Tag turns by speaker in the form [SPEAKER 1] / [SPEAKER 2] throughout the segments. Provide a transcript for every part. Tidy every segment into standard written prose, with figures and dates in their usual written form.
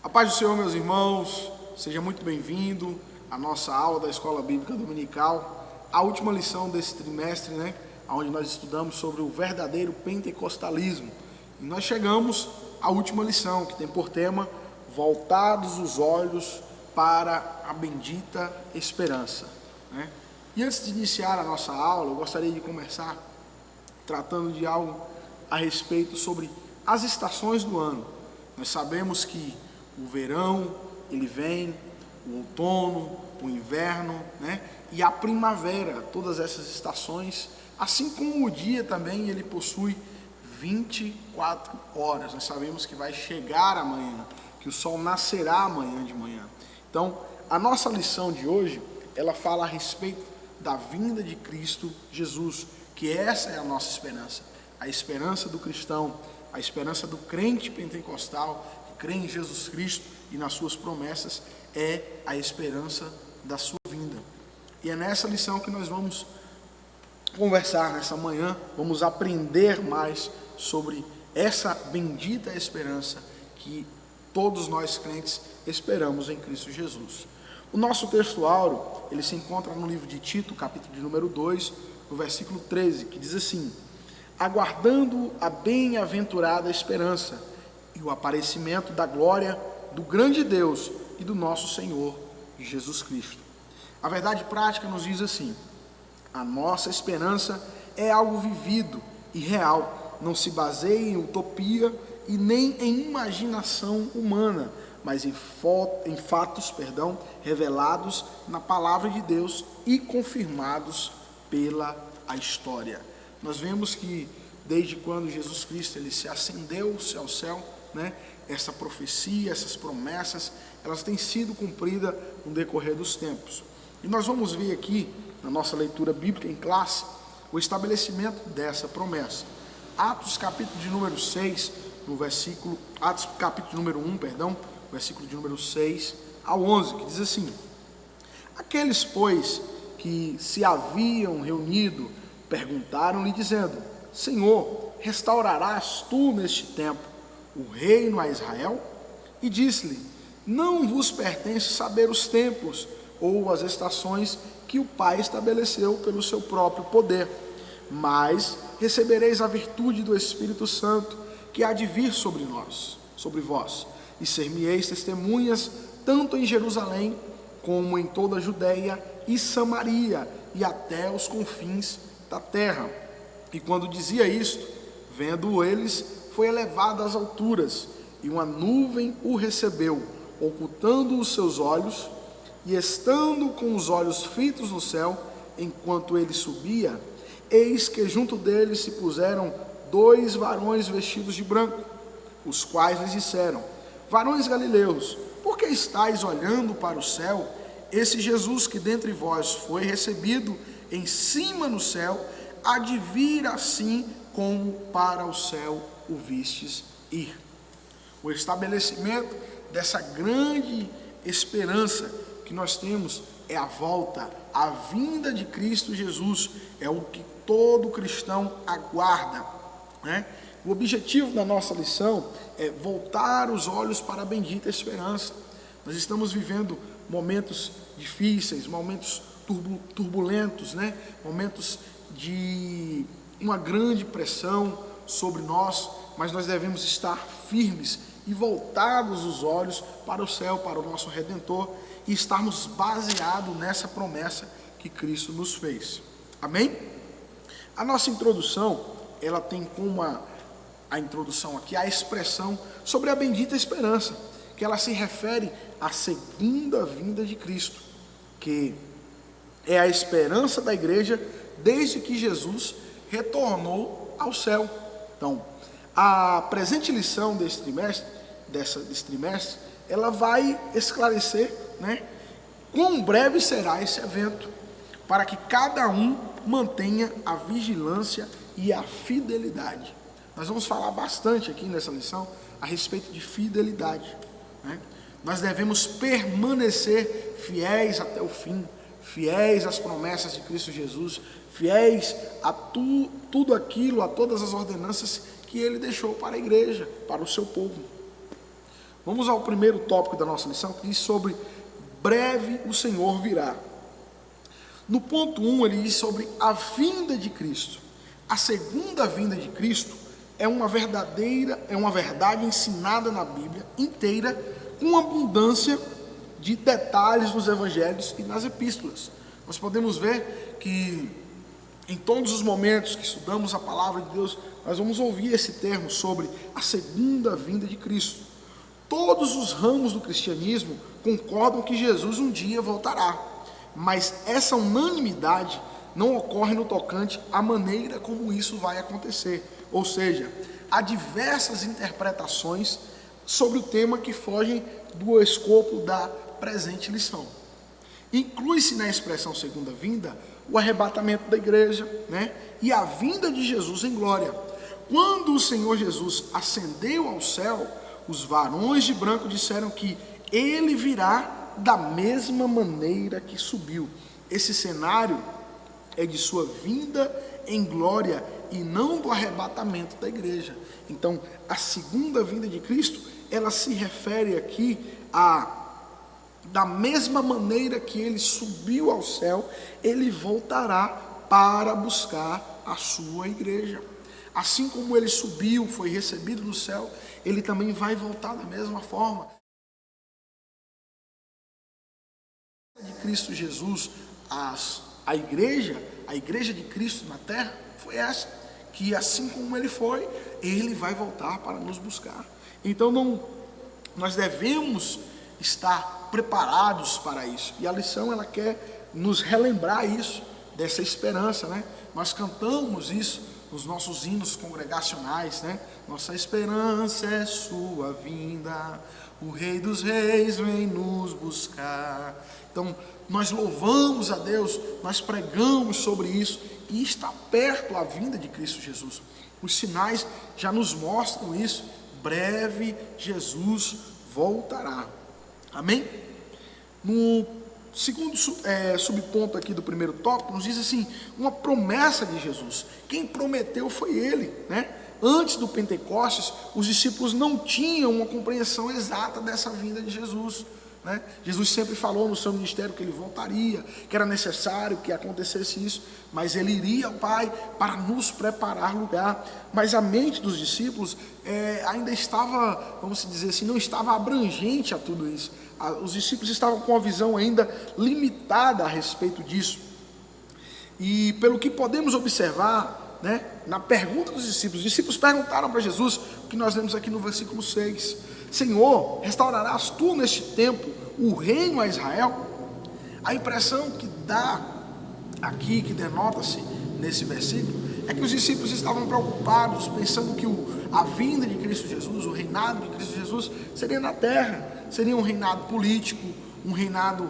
[SPEAKER 1] A paz do Senhor, meus irmãos, seja muito bem-vindo à nossa aula da Escola Bíblica Dominical, a última lição desse trimestre, onde nós estudamos sobre o verdadeiro pentecostalismo. E nós chegamos à última lição, que tem por tema, voltados os olhos para a bendita esperança. E antes de iniciar a nossa aula, eu gostaria de começar tratando de algo a respeito sobre as estações do ano. Nós sabemos que o verão, ele vem, o outono, o inverno, e a primavera, todas essas estações, assim como o dia também, ele possui 24 horas. Nós sabemos que vai chegar amanhã, que o sol nascerá amanhã de manhã. Então, a nossa lição de hoje, ela fala a respeito da vinda de Cristo Jesus, que essa é a nossa esperança, a esperança do cristão, a esperança do crente pentecostal, que crê em Jesus Cristo e nas suas promessas, é a esperança da sua vinda. E é nessa lição que nós vamos conversar nessa manhã, vamos aprender mais sobre essa bendita esperança que todos nós crentes esperamos em Cristo Jesus. O nosso texto áureo, ele se encontra no livro de Tito, capítulo de número 2, no versículo 13, que diz assim: aguardando a bem-aventurada esperança e o aparecimento da glória do grande Deus e do nosso Senhor Jesus Cristo. A verdade prática nos diz assim: a nossa esperança é algo vivido e real, não se baseia em utopia e nem em imaginação humana, mas em fatos, revelados na palavra de Deus e confirmados pela a história. Nós vemos que desde quando Jesus Cristo ele se ascendeu-se ao céu, essa profecia, essas promessas, elas têm sido cumpridas no decorrer dos tempos. E nós vamos ver aqui, na nossa leitura bíblica em classe, o estabelecimento dessa promessa. Atos capítulo de número 6, Atos capítulo de número 1, versículo de número 6 ao 11, que diz assim: aqueles, pois, que se haviam reunido, perguntaram-lhe, dizendo: Senhor, restaurarás tu neste tempo o reino a Israel? E disse-lhe: não vos pertence saber os tempos ou as estações que o Pai estabeleceu pelo seu próprio poder, mas recebereis a virtude do Espírito Santo, que há de vir sobre vós, e ser-me-eis testemunhas tanto em Jerusalém como em toda a Judeia e Samaria e até os confins da terra. E quando dizia isto, vendo eles, foi elevado às alturas, e uma nuvem o recebeu, ocultando os seus olhos, e estando com os olhos fitos no céu, enquanto ele subia, eis que junto dele se puseram 2 varões vestidos de branco, os quais lhes disseram: varões galileus, por que estáis olhando para o céu? Esse Jesus que dentre vós foi recebido em cima no céu, há de vir assim como para o céu o vistes ir. O estabelecimento dessa grande esperança que nós temos é a volta, a vinda de Cristo Jesus, é o que todo cristão aguarda. O objetivo da nossa lição é voltar os olhos para a bendita esperança. Nós estamos vivendo momentos difíceis, momentos turbulentos, momentos de uma grande pressão sobre nós, mas nós devemos estar firmes e voltados os olhos para o céu, para o nosso Redentor, e estarmos baseados nessa promessa que Cristo nos fez. Amém? A nossa introdução, ela tem como a introdução aqui a expressão sobre a bendita esperança, que ela se refere à segunda vinda de Cristo, que é a esperança da igreja desde que Jesus retornou ao céu. Então, a presente lição desse trimestre, ela vai esclarecer, quão breve será esse evento, para que cada um mantenha a vigilância e a fidelidade. Nós vamos falar bastante aqui nessa lição a respeito de fidelidade. Nós devemos permanecer fiéis até o fim, fiéis às promessas de Cristo Jesus, fiéis a tudo aquilo, a todas as ordenanças que Ele deixou para a igreja, para o seu povo. Vamos ao primeiro tópico da nossa lição, que diz sobre breve o Senhor virá. No ponto 1, ele diz sobre a vinda de Cristo. A segunda vinda de Cristo é uma verdade ensinada na Bíblia inteira, com abundância de detalhes nos evangelhos e nas epístolas. Nós podemos ver que em todos os momentos que estudamos a palavra de Deus, nós vamos ouvir esse termo sobre a segunda vinda de Cristo. Todos os ramos do cristianismo concordam que Jesus um dia voltará, mas essa unanimidade não ocorre no tocante à maneira como isso vai acontecer. Ou seja, há diversas interpretações sobre o tema que fogem do escopo da presente lição. Inclui-se na expressão segunda vinda o arrebatamento da igreja, e a vinda de Jesus em glória. Quando o Senhor Jesus ascendeu ao céu, os varões de branco disseram que ele virá da mesma maneira que subiu. Esse cenário é de sua vinda em glória e não do arrebatamento da igreja. Então, a segunda vinda de Cristo, ela se refere aqui da mesma maneira que ele subiu ao céu, ele voltará para buscar a sua igreja. Assim como ele subiu, foi recebido no céu, ele também vai voltar da mesma forma. De Cristo Jesus, a igreja de Cristo na terra, foi essa, que assim como ele foi, ele vai voltar para nos buscar. Então nós devemos estar preparados para isso, e a lição ela quer nos relembrar isso, dessa esperança, Nós cantamos isso nos nossos hinos congregacionais, Nossa esperança é sua vinda, o Rei dos Reis vem nos buscar. Então, nós louvamos a Deus, nós pregamos sobre isso, e está perto a vinda de Cristo Jesus. Os sinais já nos mostram isso. Breve Jesus voltará. Amém? No segundo subponto aqui do primeiro tópico, nos diz assim, uma promessa de Jesus. Quem prometeu foi ele, Antes do Pentecostes, os discípulos não tinham uma compreensão exata dessa vinda de Jesus, Jesus sempre falou no seu ministério que ele voltaria, que era necessário que acontecesse isso, mas ele iria ao Pai para nos preparar lugar. Mas a mente dos discípulos ainda estava, vamos dizer assim, não estava abrangente a tudo isso. Os discípulos estavam com uma visão ainda limitada a respeito disso. E pelo que podemos observar, na pergunta dos discípulos, os discípulos perguntaram para Jesus, o que nós lemos aqui no versículo 6, Senhor, restaurarás tu neste tempo o reino a Israel? A impressão que dá aqui, que denota-se nesse versículo, é que os discípulos estavam preocupados, pensando que a vinda de Cristo Jesus, o reinado de Cristo Jesus, seria na terra, seria um reinado político, um reinado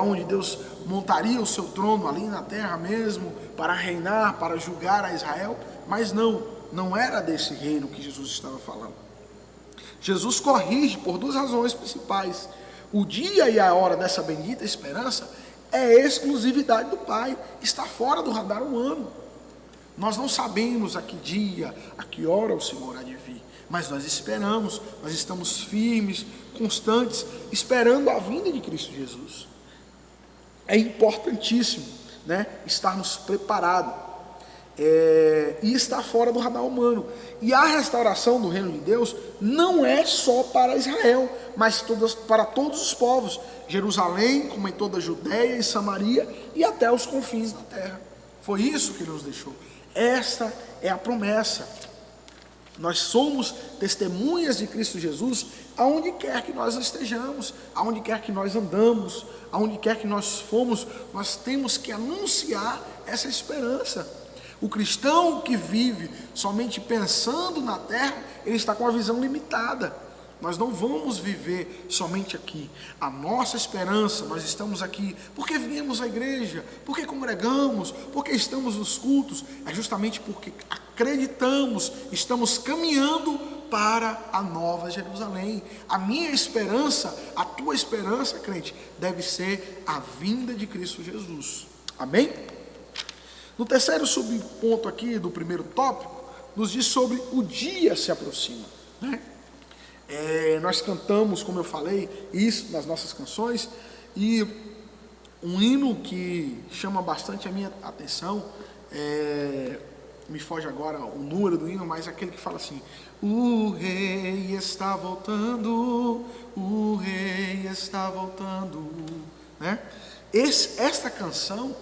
[SPEAKER 1] onde Deus montaria o seu trono ali na terra mesmo, para reinar, para julgar a Israel, mas não era desse reino que Jesus estava falando. Jesus corrige por duas razões principais. O dia e a hora dessa bendita esperança é exclusividade do Pai, está fora do radar humano. Nós não sabemos a que dia, a que hora o Senhor há de vir, mas nós esperamos, nós estamos firmes, constantes, esperando a vinda de Cristo Jesus. É importantíssimo, estarmos preparados, e estar fora do radar humano. E a restauração do reino de Deus não é só para Israel, mas para todos os povos, Jerusalém, como em toda a Judeia e Samaria, e até os confins da terra. Foi isso que Ele nos deixou. Esta é a promessa. Nós somos testemunhas de Cristo Jesus aonde quer que nós estejamos, aonde quer que nós andamos, aonde quer que nós fomos, nós temos que anunciar essa esperança. O cristão que vive somente pensando na terra, ele está com a visão limitada. Nós não vamos viver somente aqui. A nossa esperança, nós estamos aqui porque viemos à igreja, porque congregamos, porque estamos nos cultos, é justamente porque acreditamos, estamos caminhando para a nova Jerusalém. A minha esperança, a tua esperança, crente, deve ser a vinda de Cristo Jesus. Amém? No terceiro subponto aqui do primeiro tópico, nos diz sobre o dia se aproxima, Nós cantamos, como eu falei, isso nas nossas canções, e um hino que chama bastante a minha atenção, me foge agora o número do hino, mas aquele que fala assim: o rei está voltando, o rei está voltando, né? Esta canção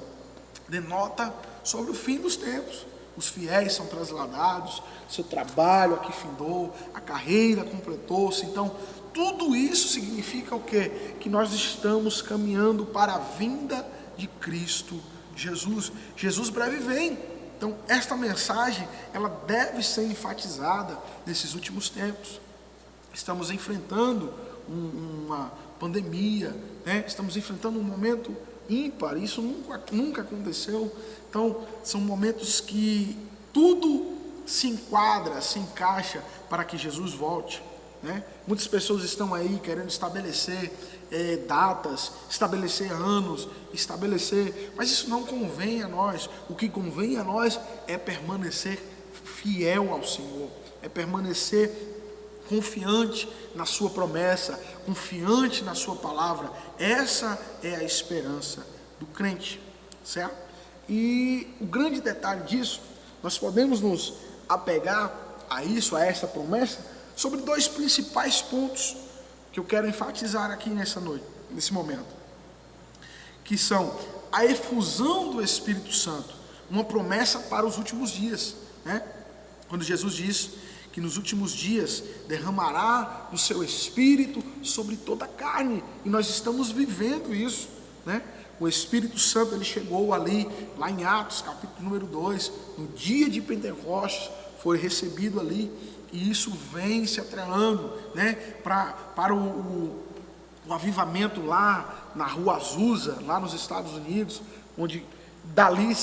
[SPEAKER 1] denota sobre o fim dos tempos. Os fiéis são trasladados, seu trabalho aqui findou, a carreira completou-se. Então, tudo isso significa o quê? Que nós estamos caminhando para a vinda de Cristo Jesus. Jesus breve vem. Então, esta mensagem, ela deve ser enfatizada nesses últimos tempos. Estamos enfrentando uma pandemia, né? Estamos enfrentando um momento ímpar, isso nunca aconteceu. Então, são momentos que tudo se enquadra, se encaixa para que Jesus volte, né? Muitas pessoas estão aí querendo estabelecer datas, estabelecer anos, mas isso não convém a nós. O que convém a nós é permanecer fiel ao Senhor, é permanecer confiante na sua promessa, confiante na sua palavra. Essa é a esperança do crente, certo? E o grande detalhe disso, nós podemos nos apegar a isso, a essa promessa, sobre dois principais pontos que eu quero enfatizar aqui nessa noite, nesse momento, que são a efusão do Espírito Santo, uma promessa para os últimos dias, né? Quando Jesus diz que nos últimos dias derramará o seu Espírito sobre toda a carne, e nós estamos vivendo isso, né? O Espírito Santo, ele chegou ali, lá em Atos, capítulo número 2, no dia de Pentecostes, foi recebido ali, e isso vem se atrelando, né, para o avivamento lá na Rua Azusa, lá nos Estados Unidos, onde dali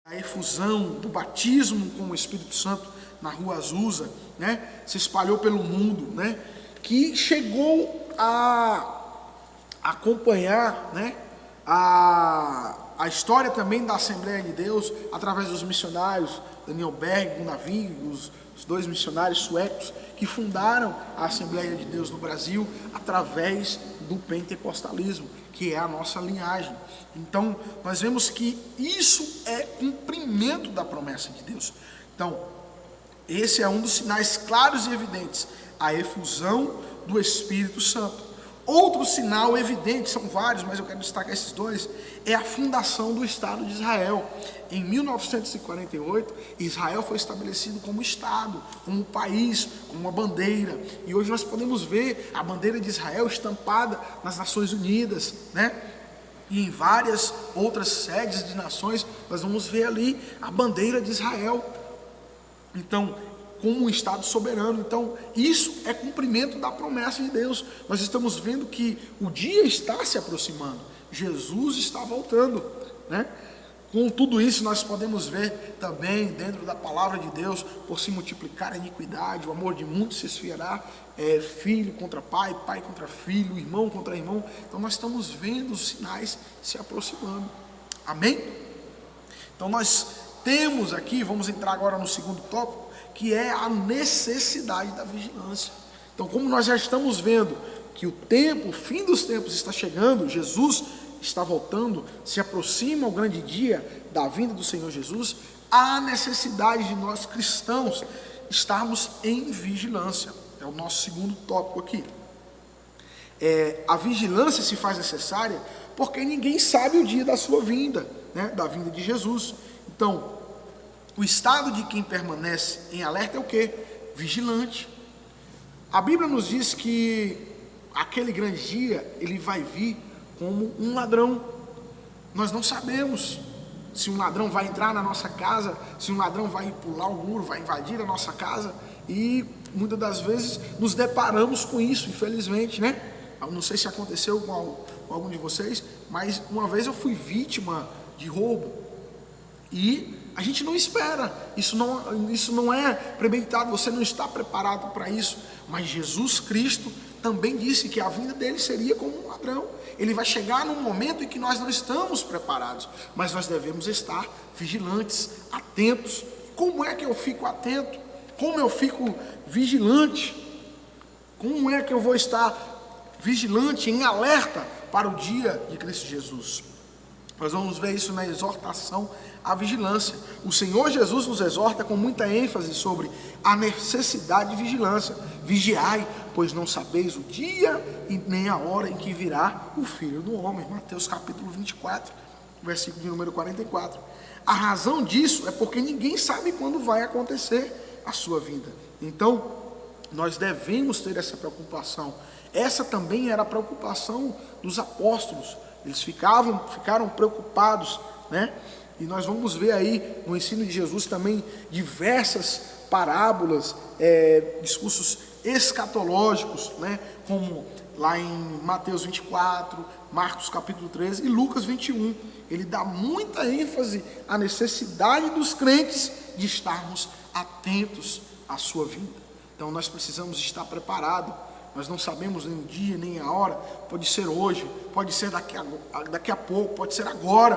[SPEAKER 1] a efusão do batismo com o Espírito Santo na Rua Azusa, né, se espalhou pelo mundo, né, que chegou a acompanhar, né, a história também da Assembleia de Deus, através dos missionários Daniel Berg, Gunavin, os dois missionários suecos que fundaram a Assembleia de Deus no Brasil através do pentecostalismo, que é a nossa linhagem. Então, nós vemos que isso é cumprimento da promessa de Deus. Então, esse é um dos sinais claros e evidentes, a efusão do Espírito Santo. Outro sinal evidente, são vários, mas eu quero destacar esses dois, é a fundação do Estado de Israel. Em 1948, Israel foi estabelecido como Estado, como um país, como uma bandeira. E hoje nós podemos ver a bandeira de Israel estampada nas Nações Unidas, né? E em várias outras sedes de nações, nós vamos ver ali a bandeira de Israel. Então, como um Estado soberano. Então, isso é cumprimento da promessa de Deus. Nós estamos vendo que o dia está se aproximando, Jesus está voltando, né? Com tudo isso, nós podemos ver também dentro da palavra de Deus, por se multiplicar a iniquidade, o amor de muitos se esfriará, filho contra pai, pai contra filho, irmão contra irmão. Então, nós estamos vendo os sinais se aproximando. Amém? Então, nós temos aqui, vamos entrar agora no segundo tópico, que é a necessidade da vigilância. Então, como nós já estamos vendo que o tempo, o fim dos tempos está chegando, Jesus está voltando, se aproxima o grande dia da vinda do Senhor Jesus, há necessidade de nós cristãos estarmos em vigilância. É o nosso segundo tópico aqui. A vigilância se faz necessária porque ninguém sabe o dia da sua vinda, né, da vinda de Jesus. Então, o estado de quem permanece em alerta é o quê? Vigilante. A Bíblia nos diz que aquele grande dia, ele vai vir como um ladrão. Nós não sabemos se um ladrão vai entrar na nossa casa, se um ladrão vai pular o muro, vai invadir a nossa casa, e muitas das vezes nos deparamos com isso, infelizmente, né? Eu não sei se aconteceu com algum de vocês, mas uma vez eu fui vítima de roubo, e a gente não espera, isso não é premeditado, você não está preparado para isso, mas Jesus Cristo também disse que a vinda dele seria como um ladrão. Ele vai chegar num momento em que nós não estamos preparados, mas nós devemos estar vigilantes, atentos. Como é que eu fico atento? Como eu fico vigilante? Como é que eu vou estar vigilante, em alerta para o dia de Cristo Jesus? Nós vamos ver isso na exortação à vigilância. O Senhor Jesus nos exorta com muita ênfase sobre a necessidade de vigilância. Vigiai, pois não sabeis o dia e nem a hora em que virá o Filho do Homem. Mateus capítulo 24, versículo de número 44. A razão disso é porque ninguém sabe quando vai acontecer a sua vinda. Então, nós devemos ter essa preocupação. Essa também era a preocupação dos apóstolos. Eles ficaram preocupados, né? E nós vamos ver aí no ensino de Jesus também diversas parábolas, discursos escatológicos, né? Como lá em Mateus 24, Marcos capítulo 13 e Lucas 21. Ele dá muita ênfase à necessidade dos crentes de estarmos atentos à sua vinda. Então nós precisamos estar preparados. Nós não sabemos nem o dia, nem a hora. Pode ser hoje, pode ser daqui a pouco, pode ser agora,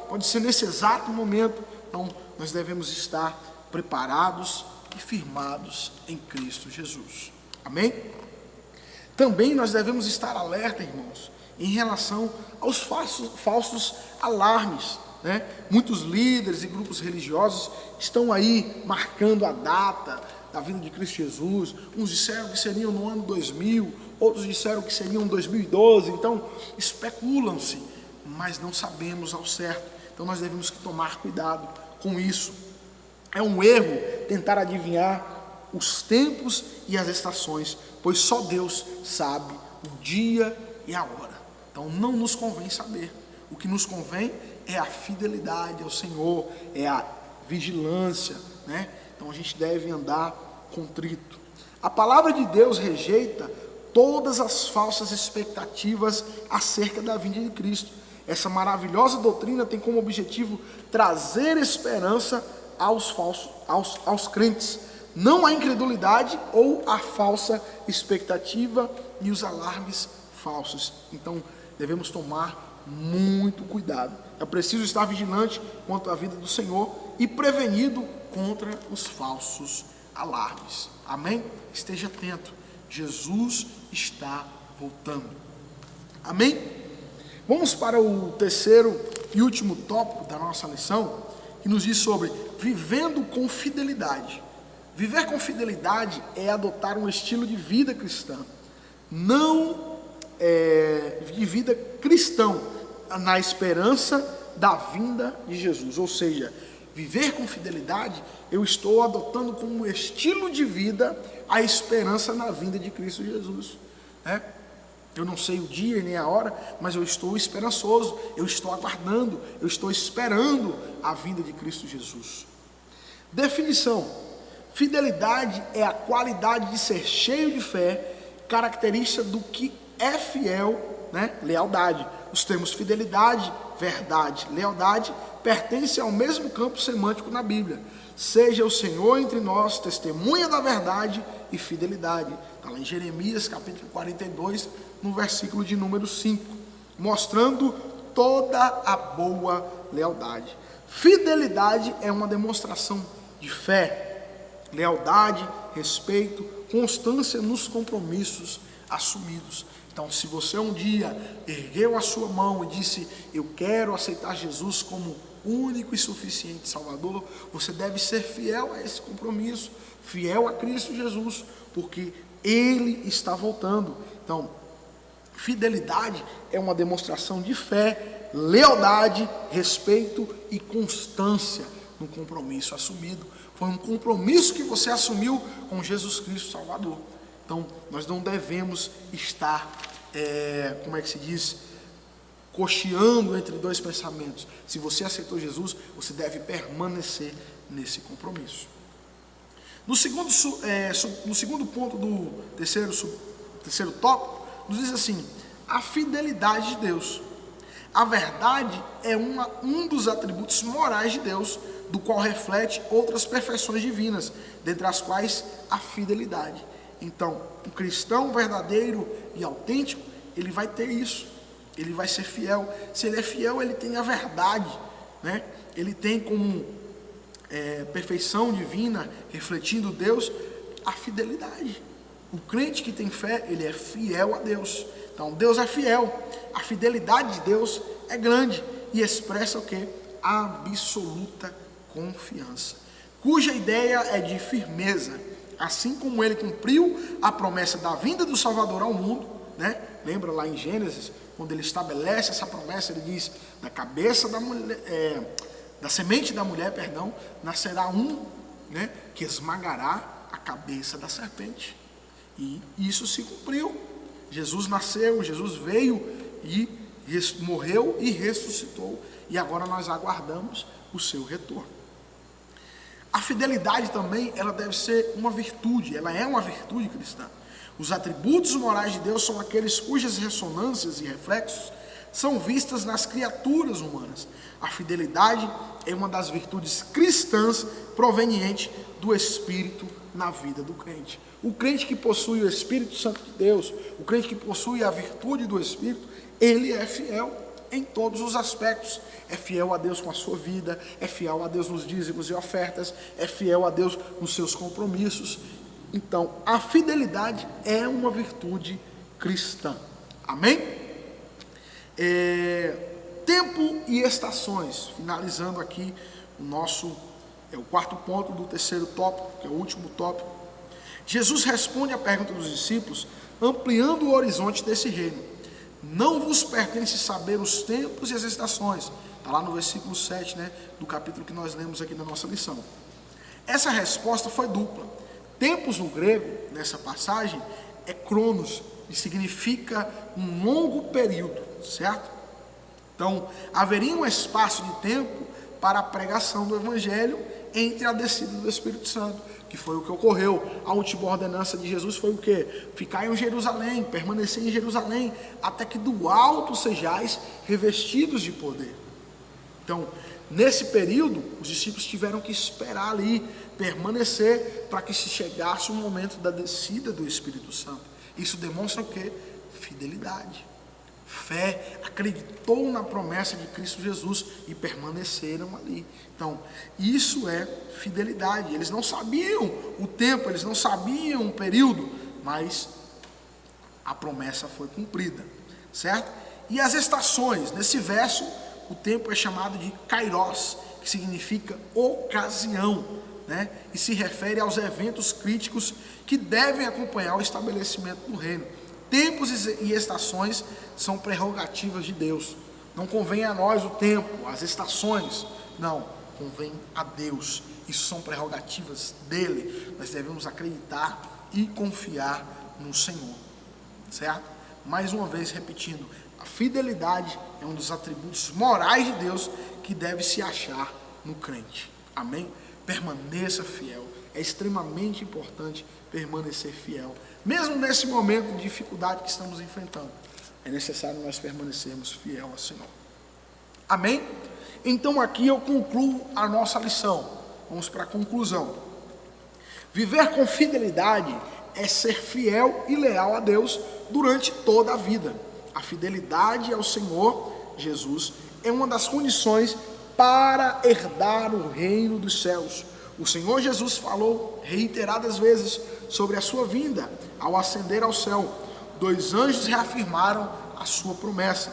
[SPEAKER 1] pode ser nesse exato momento. Então nós devemos estar preparados e firmados em Cristo Jesus. Amém? Também nós devemos estar alerta, irmãos, em relação aos falsos alarmes, né? Muitos líderes e grupos religiosos estão aí marcando a data da vinda de Cristo Jesus. Uns disseram que seriam no ano 2000, outros disseram que seriam em 2012. Então especulam-se, mas não sabemos ao certo. Então nós devemos tomar cuidado com isso. É um erro tentar adivinhar os tempos e as estações, pois só Deus sabe o dia e a hora. Então não nos convém saber. O que nos convém é a fidelidade ao Senhor, é a vigilância, né? Então a gente deve andar contrito. A palavra de Deus rejeita todas as falsas expectativas acerca da vinda de Cristo. Essa maravilhosa doutrina tem como objetivo trazer esperança aos crentes, não a incredulidade ou a falsa expectativa e os alarmes falsos. Então devemos tomar muito cuidado. É preciso estar vigilante quanto à vida do Senhor e prevenido contra os falsos alarmes. Amém? Esteja atento. Jesus está voltando. Amém? Vamos para o terceiro e último tópico da nossa lição, que nos diz sobre vivendo com fidelidade. Viver com fidelidade é adotar um estilo de vida cristã, de vida cristão, na esperança da vinda de Jesus. Ou seja, viver com fidelidade, eu estou adotando como estilo de vida a esperança na vinda de Cristo Jesus, né? Eu não sei o dia e nem a hora, mas eu estou esperançoso, eu estou aguardando, eu estou esperando a vinda de Cristo Jesus. Definição: fidelidade é a qualidade de ser cheio de fé, característica do que é fiel, né? Lealdade. Os termos fidelidade, verdade, lealdade pertencem ao mesmo campo semântico na Bíblia. Seja o Senhor entre nós testemunha da verdade e fidelidade. Está lá em Jeremias capítulo 42, no versículo de número 5, mostrando toda a boa lealdade. Fidelidade é uma demonstração de fé, lealdade, respeito, constância nos compromissos assumidos. Então, se você um dia ergueu a sua mão e disse: eu quero aceitar Jesus como único e suficiente Salvador, você deve ser fiel a esse compromisso, fiel a Cristo Jesus, porque Ele está voltando. Então, fidelidade é uma demonstração de fé, lealdade, respeito e constância no compromisso assumido. Foi um compromisso que você assumiu com Jesus Cristo Salvador. Então, nós não devemos estar, cocheando entre dois pensamentos. Se você aceitou Jesus, você deve permanecer nesse compromisso. No segundo ponto do terceiro tópico, nos diz assim: a fidelidade de Deus. A verdade é um dos atributos morais de Deus, do qual reflete outras perfeições divinas, dentre as quais a fidelidade. Então, um cristão verdadeiro e autêntico, ele vai ter isso, ele vai ser fiel. Se ele é fiel, ele tem a verdade, né? Ele tem como perfeição divina, refletindo Deus, a fidelidade. O crente que tem fé, ele é fiel a Deus. Então Deus é fiel, a fidelidade de Deus é grande e expressa o quê? Absoluta confiança, cuja ideia é de firmeza, assim como ele cumpriu a promessa da vinda do Salvador ao mundo, né? Lembra lá em Gênesis, quando ele estabelece essa promessa, ele diz, da cabeça da mulher, da semente da mulher, nascerá um, né, que esmagará a cabeça da serpente. E isso se cumpriu. Jesus nasceu, Jesus veio e morreu e ressuscitou. E agora nós aguardamos o seu retorno. A fidelidade também, ela deve ser uma virtude, ela é uma virtude cristã. Os atributos morais de Deus são aqueles cujas ressonâncias e reflexos são vistas nas criaturas humanas. A fidelidade é uma das virtudes cristãs proveniente do Espírito na vida do crente. O crente que possui o Espírito Santo de Deus, o crente que possui a virtude do Espírito, ele é fiel em todos os aspectos. É fiel a Deus com a sua vida, é fiel a Deus nos dízimos e ofertas, é fiel a Deus nos seus compromissos. Então, a fidelidade é uma virtude cristã. Amém? Tempo e estações. Finalizando aqui o quarto ponto do terceiro tópico, que é o último tópico. Jesus responde à pergunta dos discípulos, ampliando o horizonte desse reino. Não vos pertence saber os tempos e as estações. Está lá no versículo 7, né, do capítulo que nós lemos aqui na nossa lição. Essa resposta foi dupla. Tempos no grego, nessa passagem, é cronos, e significa um longo período, certo? Então, haveria um espaço de tempo para a pregação do Evangelho entre a descida do Espírito Santo, que foi o que ocorreu. A última ordenança de Jesus foi o quê? Ficar em Jerusalém, permanecer em Jerusalém, até que do alto sejais revestidos de poder. Então, nesse período, os discípulos tiveram que esperar ali, permanecer, para que se chegasse o momento da descida do Espírito Santo. Isso demonstra o quê? Fidelidade. Fé, acreditou na promessa de Cristo Jesus e permaneceram ali. Então, isso é fidelidade. Eles não sabiam o tempo, eles não sabiam o período, mas a promessa foi cumprida, certo? E as estações, nesse verso, o tempo é chamado de kairos, que significa ocasião, né? E se refere aos eventos críticos que devem acompanhar o estabelecimento do reino. Tempos e estações são prerrogativas de Deus. Não convém a nós o tempo, as estações. Não, convém a Deus. Isso são prerrogativas dele. Nós devemos acreditar e confiar no Senhor, certo? Mais uma vez repetindo, a fidelidade é um dos atributos morais de Deus que deve se achar no crente. Amém? Permaneça fiel. É extremamente importante permanecer fiel. Mesmo nesse momento de dificuldade que estamos enfrentando, é necessário nós permanecermos fiel ao Senhor. Amém? Então aqui eu concluo a nossa lição. Vamos para a conclusão. Viver com fidelidade é ser fiel e leal a Deus durante toda a vida. A fidelidade ao Senhor Jesus é uma das condições para herdar o reino dos céus. O Senhor Jesus falou reiteradas vezes sobre a sua vinda ao ascender ao céu. 2 anjos reafirmaram a sua promessa.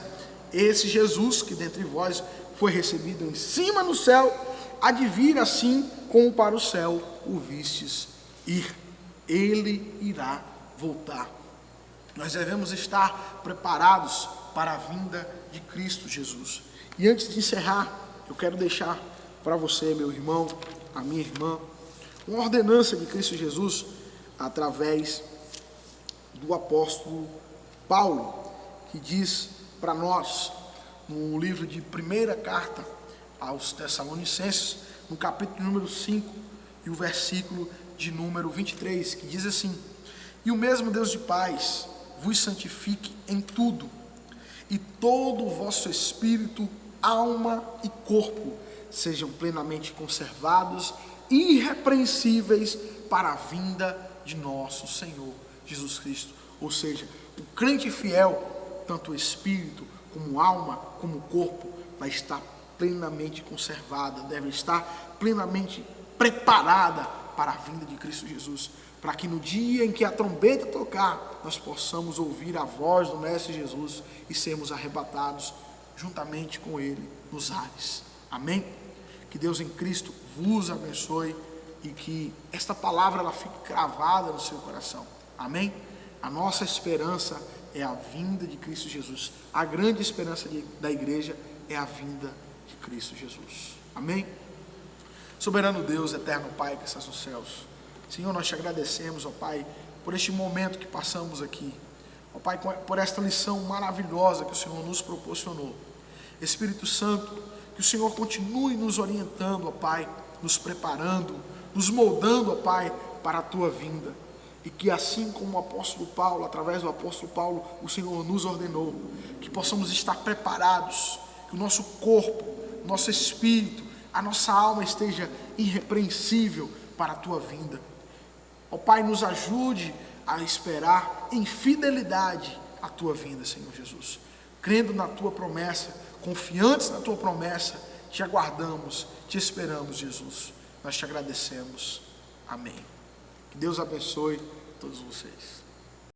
[SPEAKER 1] Esse Jesus que dentre vós foi recebido em cima no céu, há de vir assim como para o céu o vistes ir. Ele irá voltar. Nós devemos estar preparados para a vinda de Cristo Jesus. E antes de encerrar, eu quero deixar para você, meu irmão, a minha irmã, uma ordenança de Cristo Jesus através do apóstolo Paulo, que diz para nós, no livro de primeira carta aos Tessalonicenses, no capítulo número 5 e o versículo de número 23, que diz assim: e o mesmo Deus de paz vos santifique em tudo, e todo o vosso espírito, alma e corpo sejam plenamente conservados, irrepreensíveis para a vinda de nosso Senhor Jesus Cristo. Ou seja, o crente fiel, tanto o espírito, como alma, como corpo, vai estar plenamente conservada, deve estar plenamente preparada para a vinda de Cristo Jesus, para que no dia em que a trombeta tocar, nós possamos ouvir a voz do Mestre Jesus e sermos arrebatados juntamente com Ele nos ares. Amém? Que Deus em Cristo vos abençoe e que esta palavra ela fique cravada no seu coração. Amém? A nossa esperança é a vinda de Cristo Jesus. A grande esperança da igreja é a vinda de Cristo Jesus. Amém? Soberano Deus, eterno Pai que estás nos céus, Senhor, nós te agradecemos, ó Pai, por este momento que passamos aqui, ó Pai, por esta lição maravilhosa que o Senhor nos proporcionou. Espírito Santo, que o Senhor continue nos orientando, ó Pai, nos preparando, nos moldando, ó Pai, para a tua vinda. E que assim como o apóstolo Paulo, através do apóstolo Paulo, o Senhor nos ordenou, que possamos estar preparados, que o nosso corpo, o nosso espírito, a nossa alma esteja irrepreensível para a tua vinda. Ó Pai, nos ajude a esperar em fidelidade a tua vinda, Senhor Jesus. Crendo na tua promessa, confiantes na tua promessa, te aguardamos, te esperamos, Jesus. Nós te agradecemos. Amém. Que Deus abençoe todos vocês.